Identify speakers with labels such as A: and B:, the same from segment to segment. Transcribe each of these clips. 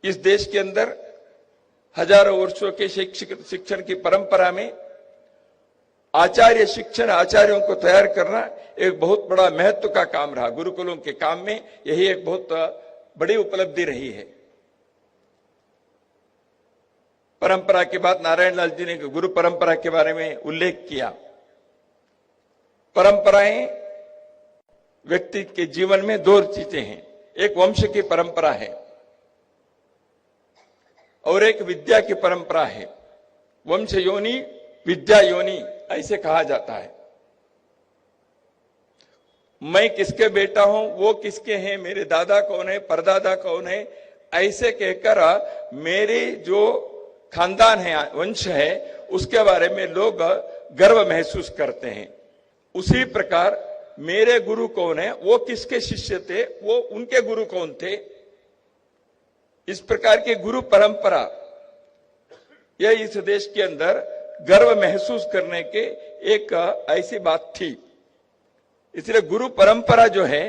A: इस देश के अंदर हजारों वर्षों के शिक्षण की परंपरा में आचार्य शिक्षण, आचार्यों को तैयार करना एक बहुत बड़ा महत्व का काम रहा। गुरुकुलों के काम में यही एक बहुत बड़ी उपलब्धि रही है। परंपरा के बाद नारायण लाल जी ने गुरु परंपरा के बारे में उल्लेख किया। परंपराएं व्यक्ति के जीवन में दो चीजें हैं, एक वंश की परंपरा है और एक विद्या की परंपरा है। वंश योनि, विद्या योनि ऐसे कहा जाता है। मैं किसके बेटा हूं, वो किसके हैं, मेरे दादा कौन है, परदादा कौन है, ऐसे कहकर मेरे जो खानदान है, वंश है, उसके बारे में लोग गर्व महसूस करते हैं। उसी प्रकार मेरे गुरु कौन है, वो किसके शिष्य थे, वो उनके गुरु कौन थे, इस प्रकार की गुरु परंपरा यह इस देश के अंदर गर्व महसूस करने के एक ऐसी बात थी। इसलिए गुरु परंपरा जो है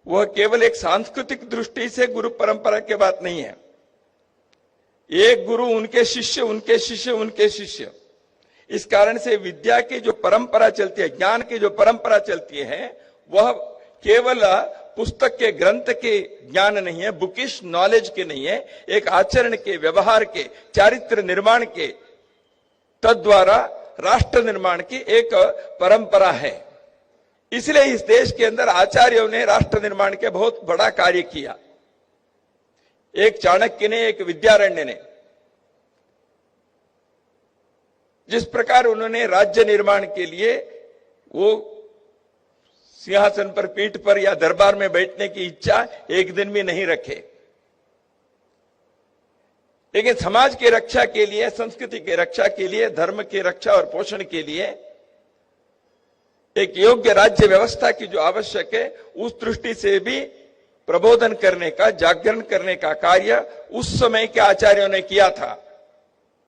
A: वह केवल एक सांस्कृतिक दृष्टि से गुरु परंपरा की बात नहीं है। एक गुरु, उनके शिष्य, उनके शिष्य, उनके शिष्य। इस कारण से विद्या की जो परंपरा चलती है, ज्ञान की जो परंपरा चलती है, वह केवल पुस्तक के, ग्रंथ के ज्ञान नहीं है, बुकिश नॉलेज के नहीं है, एक आचरण के, व्यवहार के, चारित्र निर्माण के, तद्वारा राष्ट्र निर्माण की एक परंपरा है। इसलिए इस देश के अंदर आचार्यों ने राष्ट्र निर्माण के बहुत बड़ा कार्य किया। एक चाणक्य ने, एक विद्यारण्य ने, जिस प्रकार उन्होंने राज्य निर्माण के लिए वो सिंहासन पर, पीठ पर या दरबार में बैठने की इच्छा एक दिन भी नहीं रखे, लेकिन समाज की रक्षा के लिए, संस्कृति की रक्षा के लिए, धर्म की रक्षा और पोषण के लिए एक योग्य राज्य व्यवस्था की जो आवश्यक है, उस दृष्टि से भी प्रबोधन करने का, जागरण करने का कार्य उस समय के आचार्यों ने किया था।